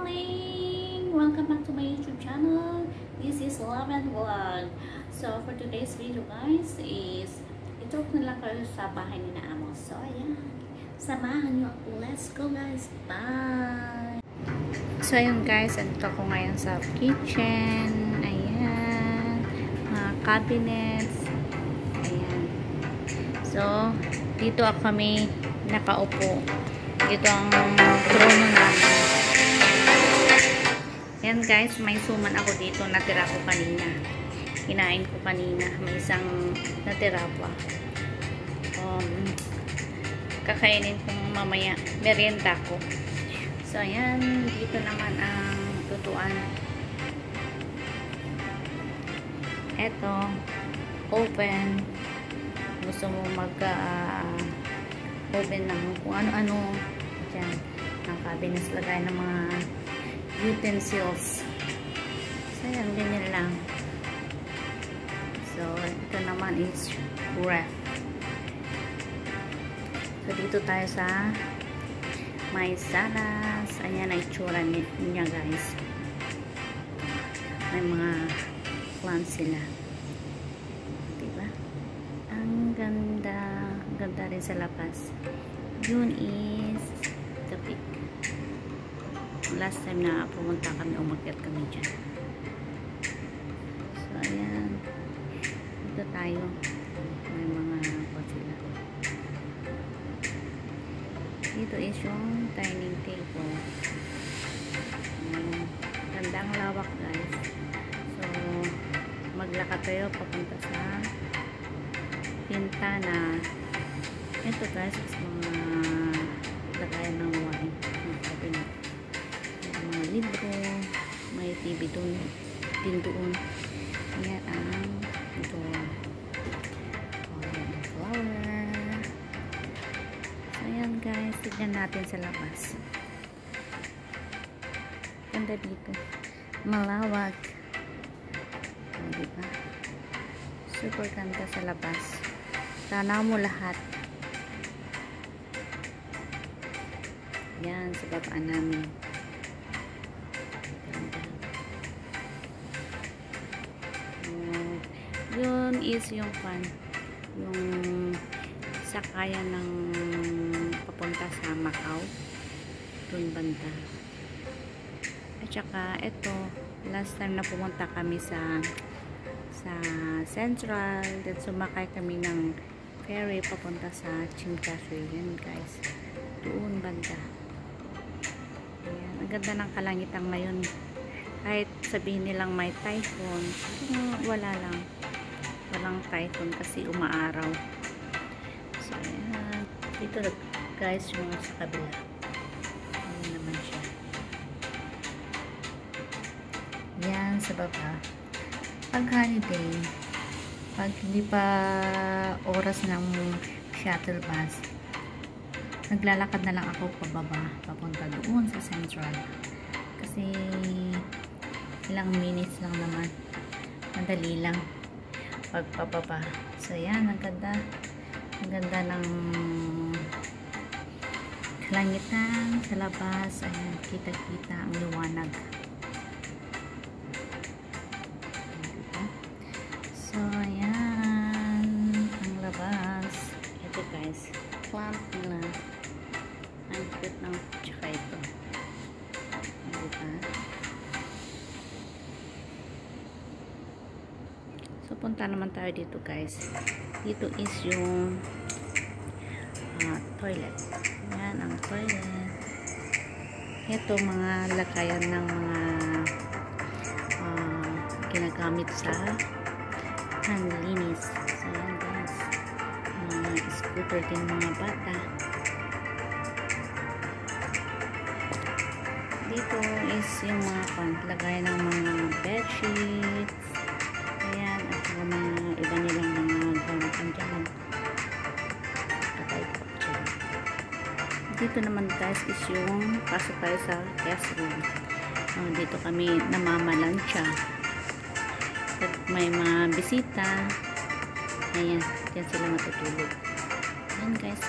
darling! Welcome back to my YouTube channel. This is Love and Vlog. So, for today's video guys is ito na lang kayo sa bahay ni na Amo. So, ayan. Samahan niyo ako. Let's go guys. Bye! So, ayun guys. Andito ako ngayon sa kitchen. Ayan. Mga cabinets. Ayan. So, dito ako kami nakaupo. Ito ang trono namin. Ayan guys, may suman ako dito. Natira ko kanina. Kinain ko kanina. May isang natira pa. Kakainin ko mamaya. Merienda ko. So ayan, dito naman ang tutuan. Eto, open. Gusto mo open ng kung ano-ano dyan. Ang cabinets, lagay ng mga utensils. So, yan, ganyan lang. So, ito naman is ref. So, dito tayo sa may salas. Ayan ang itsura niya, guys. May mga plants sila. Diba? Ang ganda. Ganda rin sa labas. Yun is the peak. Last time na pumunta kami, umakyat kami dyan. So, ayan. Dito tayo. May mga sila. Dito is yung dining table. Gandang lawak, guys. So, maglakad tayo papunta sa pintana. Ito guys is mga lagayan ng wine. Mga cabinet. Mga libro. May TV doon. Din doon. Ayan ang ito. Flower. So ayan guys. Tignan natin sa labas. Ganda dito. Malawak. O, diba? Super ganda sa labas. Tanaw mo lahat. Yan, sa babaan namin. Yun is yung yung sakayan ng papunta sa Macau. Dun banda. At saka, ito, last time na pumunta kami sa Central. Then sumakay kami ng ferry papunta sa Chimchasu. Yan guys. Doon banda. Ayan. Ang ganda ng kalangitan ngayon. Kahit sabihin nilang may typhoon, wala lang. Walang typhoon kasi umaaraw. So, ayan. Dito guys yung sa kabila. Ayan naman siya. Yan sa baba. Pag holiday, pag hindi pa oras ng shuttle bus, naglalakad na lang ako pababa, papunta doon sa Central. Kasi ilang minutes lang naman. Madali lang pagpababa. So yan, ang ganda. Ang ganda ng langitan sa labas. Ayan, kita-kita ang liwanag. So ayan, ang labas. Ito guys, plant nila. Ang cute ng tsaka ito. Diba? So, punta naman tayo dito guys. Dito is yung toilet. Yan ang toilet. Ito mga lakayan ng mga ginagamit sa panlinis. So, yan guys. Scooter din mga bata. Dito is yung mga panglagay ng mga bedsheets. Ayan, at mga iba nilang mga gamit dyan. Dito naman guys is yung pasok tayo sa guest room. Dito kami namamalansya. Pag may mga bisita, ayan, dyan sila matutulog. Ayan guys,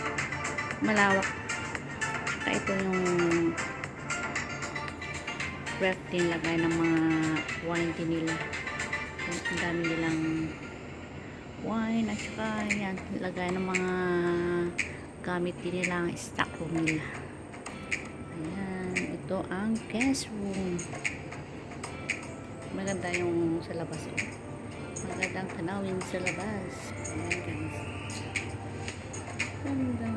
malawak. Saka ito yung ref din lagay ng mga wine din nila. Ang dami nilang wine at saka yan, lagay ng mga gamit din nila ang stock room nila. Ayan, ito ang guest room. Maganda yung sa labas. Magandang tanawin sa labas. Ayan guys. Ganda.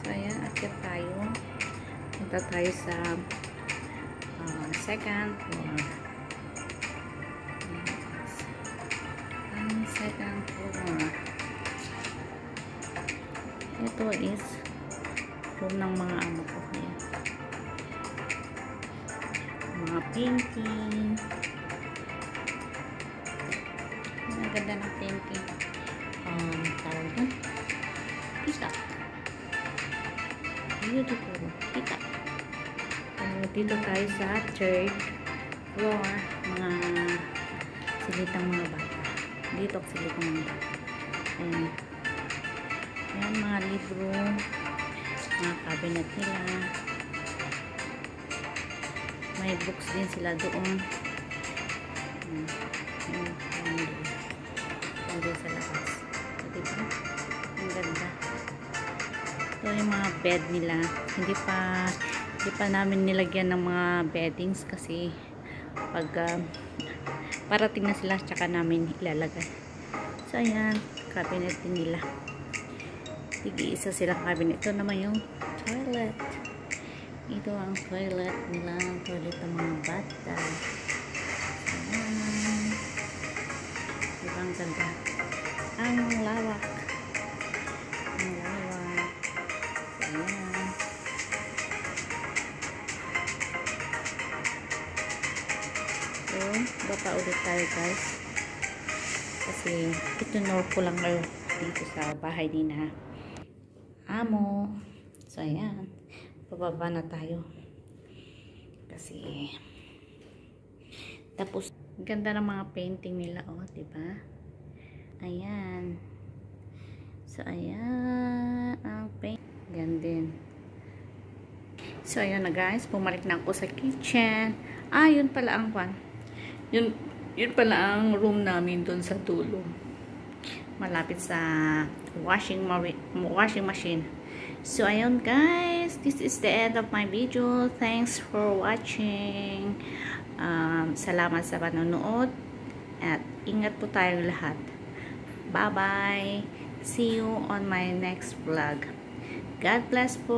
So ayan, akyat tayo. Punta tayo sa second floor. Ang second floor. Ito is room ng mga amo ko. Ayan. Mga painting. Ang ganda ng painting. Tawag doon. Peacock. Beautiful. Peacock. Dito tayo sa third floor. Mga silitang mga bata. Dito silitang mga bata. Ayan. Ayan, mga libro. Mga cabinet nila. May books din sila doon. Ayan sa labas. Diba? Ang ganda. Ito yung mga bed nila. Hindi pa namin nilagyan ng mga beddings kasi pag parating na sila tsaka namin ilalagay. So ayan, cabinet din nila. Tig-isa silang cabinet. Ito naman yung toilet. Ito ang toilet nila. Toilet ng mga bata. Ayan. Diba ang ganda? Ang lawak. Ang lawak. Ayan. So, baba ulit tayo guys. Kasi itunor ko lang kayo dito sa bahay din na amo. So, ayan. Pababa na tayo. Kasi tapos, ganda ng mga painting nila. Oh, diba? Ayan. So, ayan. Ang paint. Ganda din. So, ayan na guys. Pumalik na ako sa kitchen. Yun pala ang kwan. Yun pala ang room namin dun sa dulo. Malapit sa washing machine. So, ayun guys. This is the end of my video. Thanks for watching. Salamat sa panonood. At ingat po tayong lahat. Bye-bye. See you on my next vlog. God bless po.